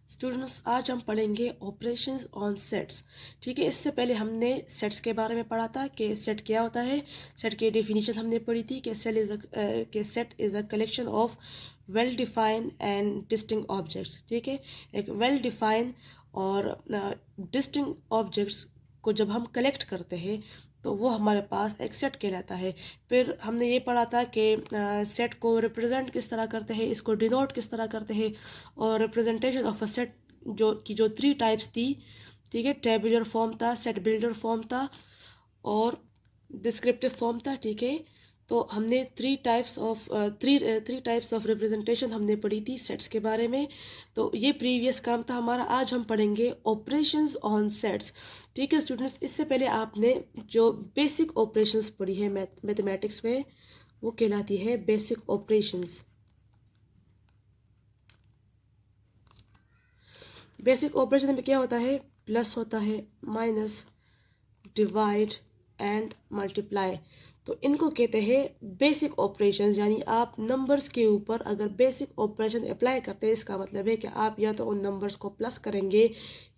Students, आज हम पढ़ेंगे ऑपरेशंस ऑन सेट्स। ठीक है, इससे पहले हमने सेट्स के बारे में पढ़ा था कि सेट क्या होता है। सेट की डेफिनेशन हमने पढ़ी थी कि set is a collection of well defined and distinct objects. ठीक है, एक वेल डिफाइंड और डिस्टिंक्ट ऑब्जेक्ट्स को जब हम कलेक्ट करते हैं तो वो हमारे पास एक सेट कहलाता है। फिर हमने ये पढ़ा था कि सेट को रिप्रेजेंट किस तरह करते हैं, इसको डिनोट किस तरह करते हैं, और रिप्रेजेंटेशन ऑफ अ सेट जो 3 टाइप्स थी। ठीक है, टेबुलर फॉर्म था, सेट बिल्डर फॉर्म था और डिस्क्रिप्टिव फॉर्म था। ठीक है, तो हमने थ्री टाइप्स ऑफ रिप्रेजेंटेशन हमने पढ़ी थी सेट्स के बारे में। तो ये प्रीवियस काम था हमारा। आज हम पढ़ेंगे ऑपरेशंस ऑन सेट्स। ठीक है स्टूडेंट्स, इससे पहले आपने जो बेसिक ऑपरेशंस पढ़ी है मैथमेटिक्स में, वो कहलाती है बेसिक ऑपरेशंस। बेसिक ऑपरेशन में क्या होता है? प्लस होता है, माइनस, डिवाइड एंड मल्टीप्लाई। तो इनको कहते हैं बेसिक ऑपरेशंस। यानी आप नंबर्स के ऊपर अगर बेसिक ऑपरेशन अप्लाई करते हैं, इसका मतलब है कि आप या तो उन नंबर्स को प्लस करेंगे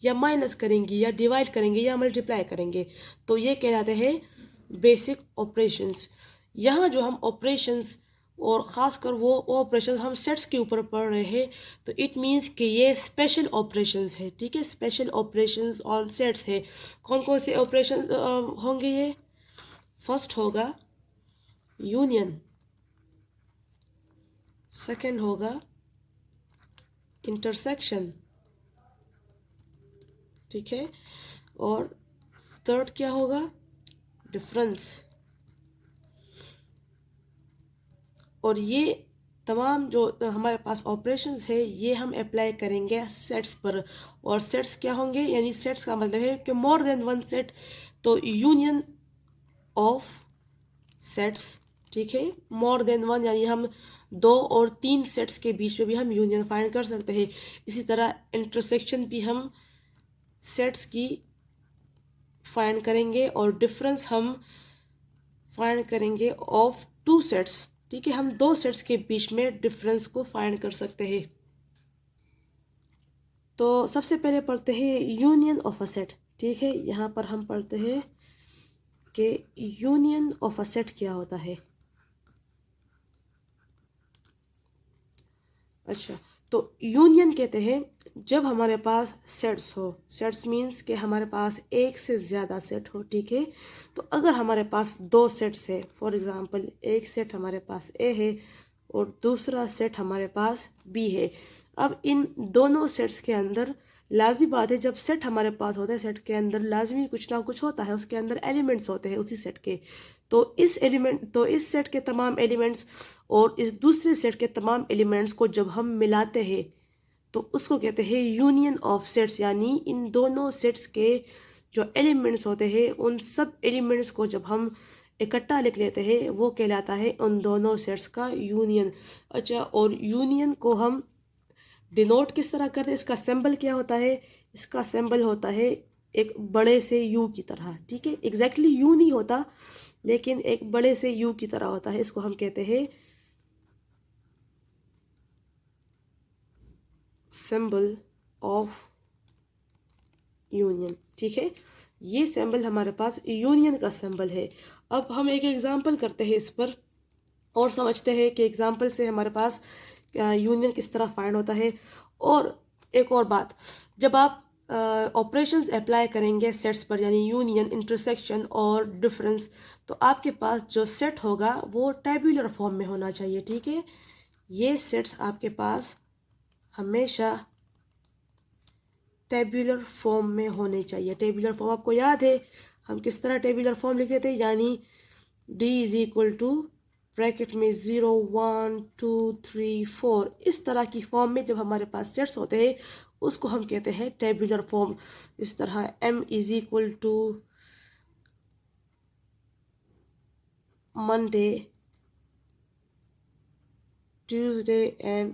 या माइनस करेंगे या डिवाइड करेंगे या मल्टीप्लाई करेंगे। तो ये कहलाते हैं बेसिक ऑपरेशंस। यहाँ जो हम ऑपरेशंस और ख़ासकर वो ऑपरेशंस हम सेट्स के ऊपर पढ़ रहे हैं, तो इट मीन्स कि ये स्पेशल ऑपरेशंस है। ठीक है, स्पेशल ऑपरेशंस ऑन सेट्स है। कौन कौन से ऑपरेशन होंगे ये? फर्स्ट होगा यूनियन, सेकंड होगा इंटरसेक्शन, ठीक है, और थर्ड क्या होगा? डिफरेंस। और ये तमाम जो हमारे पास ऑपरेशंस है ये हम अप्लाई करेंगे सेट्स पर। और सेट्स क्या होंगे? यानी सेट्स का मतलब है कि मोर देन वन सेट। तो यूनियन ऑफ सेट्स, ठीक है, मोर देन वन, यानी हम 2 और 3 सेट्स के बीच में भी हम यूनियन फाइंड कर सकते हैं। इसी तरह इंटरसेक्शन भी हम सेट्स की फाइंड करेंगे और डिफरेंस हम फाइंड करेंगे ऑफ 2 सेट्स। ठीक है, हम 2 सेट्स के बीच में डिफरेंस को फाइंड कर सकते हैं। तो सबसे पहले पढ़ते हैं यूनियन ऑफ अ सेट। ठीक है, यहाँ पर हम पढ़ते हैं कि यूनियन ऑफ अ सेट क्या होता है। अच्छा, तो यूनियन कहते हैं जब हमारे पास सेट्स हो। सेट्स मीन्स कि हमारे पास एक से ज़्यादा सेट हो। ठीक है, तो अगर हमारे पास 2 सेट्स है, फॉर एग्ज़ाम्पल एक सेट हमारे पास ए है और दूसरा सेट हमारे पास बी है। अब इन दोनों सेट्स के अंदर लाजमी बात है, जब सेट हमारे पास होता है, सेट के अंदर लाजमी कुछ ना कुछ होता है, उसके अंदर एलिमेंट्स होते हैं उसी सेट के। तो इस सेट के तमाम एलिमेंट्स और इस दूसरे सेट के तमाम एलिमेंट्स को जब हम मिलाते हैं तो उसको कहते हैं यूनियन ऑफ सेट्स। यानी इन दोनों सेट्स के जो एलिमेंट्स होते हैं उन सब एलिमेंट्स को जब हम इकट्ठा लिख लेते हैं वो कहलाता है उन दोनों सेट्स का यूनियन। अच्छा, और यूनियन को हम डिनोट किस तरह करते हैं? इसका सिंबल क्या होता है? इसका सिंबल होता है एक बड़े से यू की तरह। ठीक है, एग्जैक्टली यू नहीं होता लेकिन एक बड़े से यू की तरह होता है। इसको हम कहते हैं सिंबल ऑफ यूनियन। ठीक है, ये सिंबल हमारे पास यूनियन का सिंबल है। अब हम एक एग्जांपल करते हैं इस पर और समझते हैं कि एग्जांपल से हमारे पास यूनियन किस तरह फाइंड होता है। और एक और बात, जब आप ऑपरेशंस अप्लाई करेंगे सेट्स पर, यानी यूनियन, इंटरसेक्शन और डिफरेंस, तो आपके पास जो सेट होगा वो टेबुलर फॉर्म में होना चाहिए। ठीक है, ये सेट्स आपके पास हमेशा टेबुलर फॉर्म में होने चाहिए। टेबुलर फॉर्म आपको याद है हम किस तरह टेबुलर फॉर्म लिखते थे? यानी D is equal to bracket में 0 1 2 3 4, इस तरह की फॉर्म में जब हमारे पास सेट्स होते हैं उसको हम कहते हैं टेबुलर फॉर्म। इस तरह M is equal to Monday, Tuesday and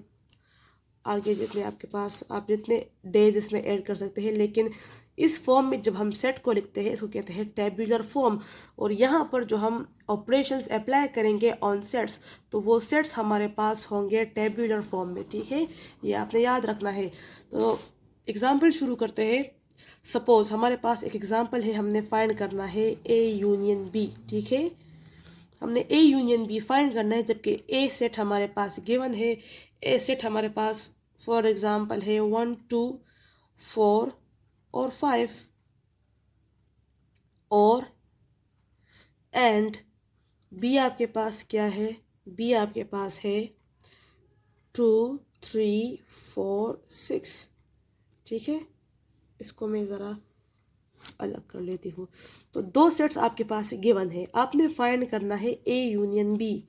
आगे जितने आपके पास, आप जितने डेज इसमें ऐड कर सकते हैं। लेकिन इस फॉर्म में जब हम सेट को लिखते हैं इसको कहते हैं टेबुलर फॉर्म। और यहाँ पर जो हम ऑपरेशंस अप्लाई करेंगे ऑन सेट्स तो वो सेट्स हमारे पास होंगे टेबुलर फॉर्म में। ठीक है, ये आपने याद रखना है। तो एग्जाम्पल शुरू करते हैं। सपोज हमारे पास एक एग्जाम्पल है, हमने फाइंड करना है ए यूनियन बी। ठीक है, हमने ए यूनियन बी फाइंड करना है, जबकि ए सेट हमारे पास गिवन है। ए सेट हमारे पास फॉर एग्जाम्पल है 1 2 4 और 5, और एंड बी आपके पास क्या है, बी आपके पास है 2 3 4 6। ठीक है, इसको मैं ज़रा अलग कर लेती हूँ। तो दो सेट्स आपके पास गिवन है, आपने फाइंड करना है ए यूनियन बी।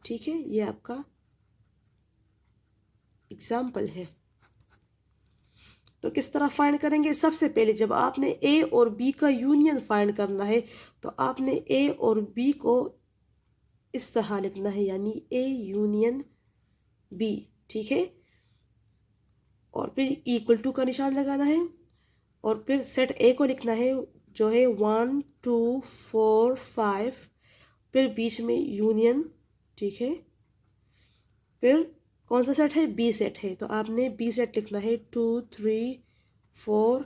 ठीक है, ये आपका एग्जाम्पल है। तो किस तरह फाइंड करेंगे? सबसे पहले जब आपने ए और बी का यूनियन फाइंड करना है तो आपने ए और बी को इस तरह लिखना है, यानी ए यूनियन बी। ठीक है, और फिर इक्वल टू का निशान लगाना है, और फिर सेट ए को लिखना है जो है 1 2 4 5, फिर बीच में यूनियन। ठीक है, फिर कौन सा सेट है? बी सेट है, तो आपने बी सेट लिखना है 2 3 4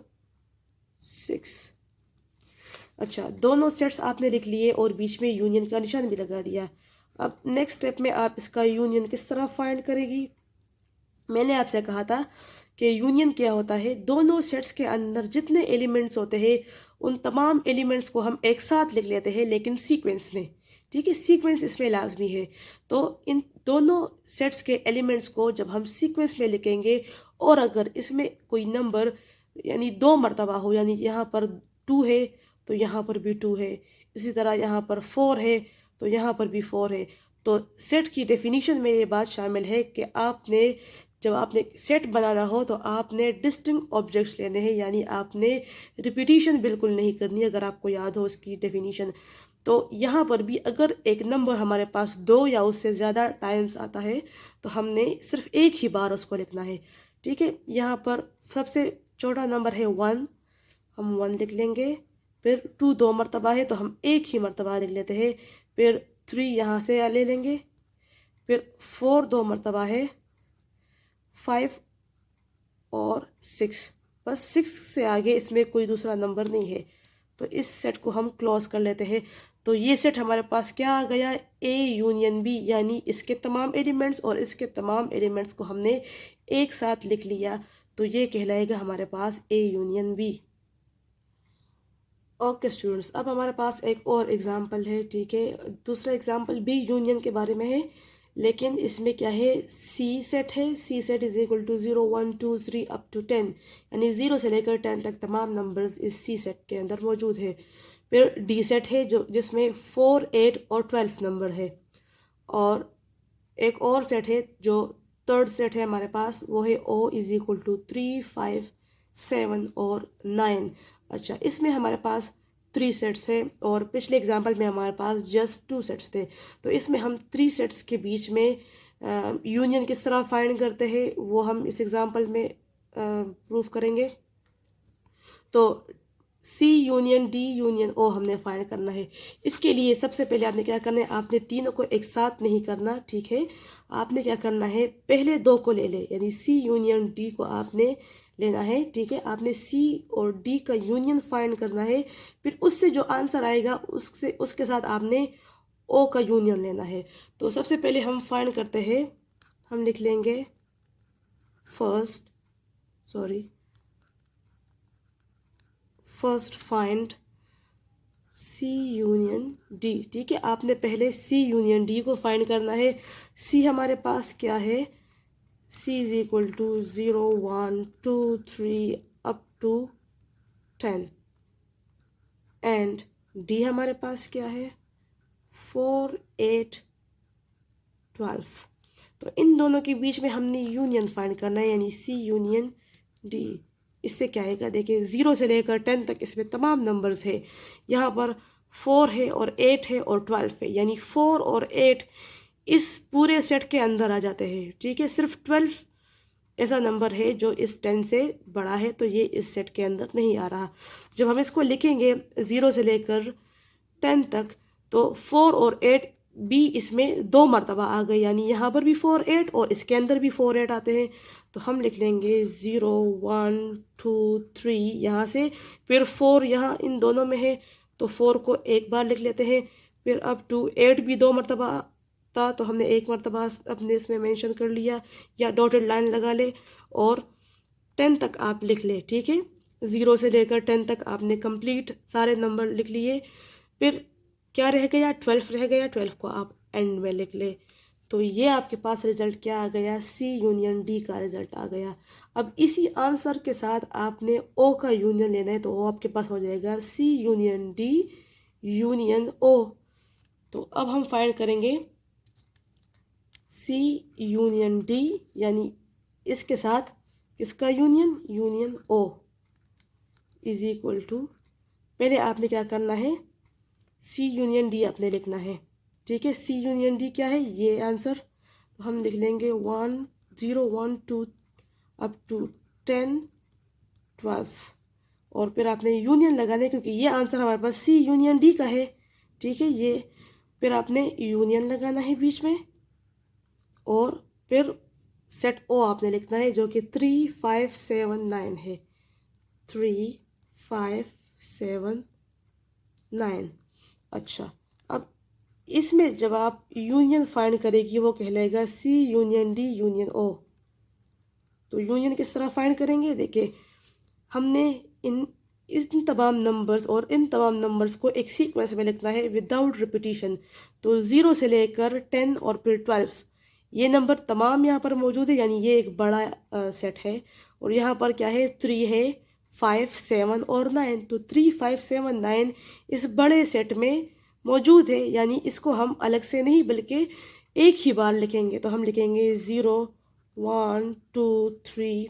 6। अच्छा, दोनों सेट्स आपने लिख लिए और बीच में यूनियन का निशान भी लगा दिया। अब नेक्स्ट स्टेप में आप इसका यूनियन किस तरह फाइंड करेगी? मैंने आपसे कहा था कि यूनियन क्या होता है, दोनों सेट्स के अंदर जितने एलिमेंट्स होते हैं उन तमाम एलिमेंट्स को हम एक साथ लिख लेते हैं, लेकिन सीक्वेंस में। ठीक है, सीक्वेंस इसमें लाजमी है। तो इन दोनों सेट्स के एलिमेंट्स को जब हम सीक्वेंस में लिखेंगे, और अगर इसमें कोई नंबर यानी 2 मरतबा हो, यानी यहाँ पर 2 है तो यहाँ पर भी 2 है, इसी तरह यहाँ पर 4 है तो यहाँ पर भी 4 है, तो सेट की डेफिनीशन में ये बात शामिल है कि आपने जब आपने सेट बनाना हो तो आपने डिस्टिंक्ट ऑब्जेक्ट्स लेने हैं, यानी आपने रिपीटिशन बिल्कुल नहीं करनी। अगर आपको याद हो इसकी डेफिनीशन, तो यहाँ पर भी अगर एक नंबर हमारे पास 2 या उससे ज़्यादा टाइम्स आता है तो हमने सिर्फ एक ही बार उसको लिखना है। ठीक है, यहाँ पर सबसे छोटा नंबर है 1, हम 1 लिख लेंगे। फिर 2 2 मरतबा है तो हम एक ही मरतबा लिख लेते हैं। फिर 3 यहाँ से ले लेंगे। फिर 4 2 मरतबा है, 5 और 6, बस 6 से आगे इसमें कोई दूसरा नंबर नहीं है, तो इस सेट को हम क्लोज कर लेते हैं। तो ये सेट हमारे पास क्या आ गया? ए यूनियन बी, यानी इसके तमाम एलिमेंट्स और इसके तमाम एलिमेंट्स को हमने एक साथ लिख लिया, तो ये कहलाएगा हमारे पास A union B. Okay students, अब हमारे पास एक और एग्जांपल है। ठीक है, दूसरा एग्जांपल भी यूनियन के बारे में है, लेकिन इसमें क्या है? सी सेट है। C set is equal to 0 1 2 3 up to 10, यानी 0 से लेकर 10 तक तमाम नंबर्स इस सी सेट के अंदर मौजूद है। फिर डी सेट है जो जिसमें 4 8 और 12 नंबर है, और एक और सेट है जो थर्ड सेट है हमारे पास, वो है ओ इज इक्वल टू 3 5 7 और 9। अच्छा, इसमें हमारे पास 3 सेट्स है, और पिछले एग्जांपल में हमारे पास जस्ट 2 सेट्स थे। तो इसमें हम 3 सेट्स के बीच में यूनियन किस तरह फाइंड करते हैं वो हम इस एग्जांपल में प्रूफ करेंगे। तो सी यूनियन डी यूनियन ओ हमने फाइंड करना है। इसके लिए सबसे पहले आपने क्या करना है? आपने तीनों को एक साथ नहीं करना। ठीक है, आपने क्या करना है? पहले 2 को ले ले, यानी सी यूनियन डी को आपने लेना है। ठीक है, आपने सी और डी का यूनियन फाइंड करना है, फिर उससे जो आंसर आएगा उसके साथ आपने ओ का यूनियन लेना है। तो सबसे पहले हम फाइंड करते हैं, हम लिख लेंगे first find C union D. ठीक है, आपने पहले सी यूनियन डी को फाइंड करना है। सी हमारे पास क्या है? C is equal to 0 1 2 3 up to 10, and D हमारे पास क्या है? 4 8 12। तो इन दोनों के बीच में हमने यूनियन फाइंड करना है, यानी सी यूनियन डी। इससे क्या आएगा? देखिए, 0 से लेकर 10 तक इसमें तमाम नंबर्स है। यहाँ पर 4 है और 8 है और 12 है, यानी 4 और 8 इस पूरे सेट के अंदर आ जाते हैं। ठीक है, सिर्फ 12 ऐसा नंबर है जो इस 10 से बड़ा है, तो ये इस सेट के अंदर नहीं आ रहा। जब हम इसको लिखेंगे 0 से लेकर 10 तक, तो 4 और 8 भी इसमें 2 मरतबा आ गए, यानी यहाँ पर भी 4 8 और इसके अंदर भी 4 8 आते हैं। तो हम लिख लेंगे 0 1 2 3 यहाँ से, फिर 4 यहाँ इन दोनों में है तो 4 को एक बार लिख लेते हैं, फिर अब टू 8 भी 2 मरतबा था तो हमने एक मरतबा अपने इसमें मेंशन कर लिया, या डॉटेड लाइन लगा ले, और 10 तक आप लिख ले, ठीक है। 0 से लेकर 10 तक आपने कंप्लीट सारे नंबर लिख लिए, फिर क्या रह गया, 12 रह गया, 12 को आप एंड में लिख ले। तो ये आपके पास रिज़ल्ट क्या आ गया, सी यूनियन डी का रिज़ल्ट आ गया। अब इसी आंसर के साथ आपने ओ का यूनियन लेना है, तो वो आपके पास हो जाएगा सी यूनियन डी यूनियन ओ। तो अब हम फाइंड करेंगे सी यूनियन डी, यानी इसके साथ किसका union, union O is equal to, पहले आपने क्या करना है, सी यूनियन डी आपने लिखना है, ठीक है। सी यूनियन डी क्या है, ये आंसर, तो हम लिख लेंगे 1 0 1 2 अप टू 10 12, और फिर आपने यूनियन लगाना है क्योंकि ये आंसर हमारे पास सी यूनियन डी का है, ठीक है। ये फिर आपने यूनियन लगाना है बीच में, और फिर सेट ओ आपने लिखना है जो कि 3 5 7 9 है, 3 5 7 9। अच्छा, अब इसमें जब आप यूनियन फाइंड करेगी वो कहलाएगा सी यूनियन डी यूनियन ओ। तो यूनियन किस तरह फाइंड करेंगे, देखिए हमने इन तमाम नंबर्स और इन तमाम नंबर्स को एक सीक्वेंस में लिखना है विदाउट रिपीटिशन। तो 0 से लेकर 10 और फिर 12 ये नंबर तमाम यहाँ पर मौजूद है, यानी ये एक बड़ा सेट है, और यहाँ पर क्या है, 3 है 5 7 और 9, तो 3 5 7 9 इस बड़े सेट में मौजूद है, यानी इसको हम अलग से नहीं बल्कि एक ही बार लिखेंगे। तो हम लिखेंगे 0 1 2 3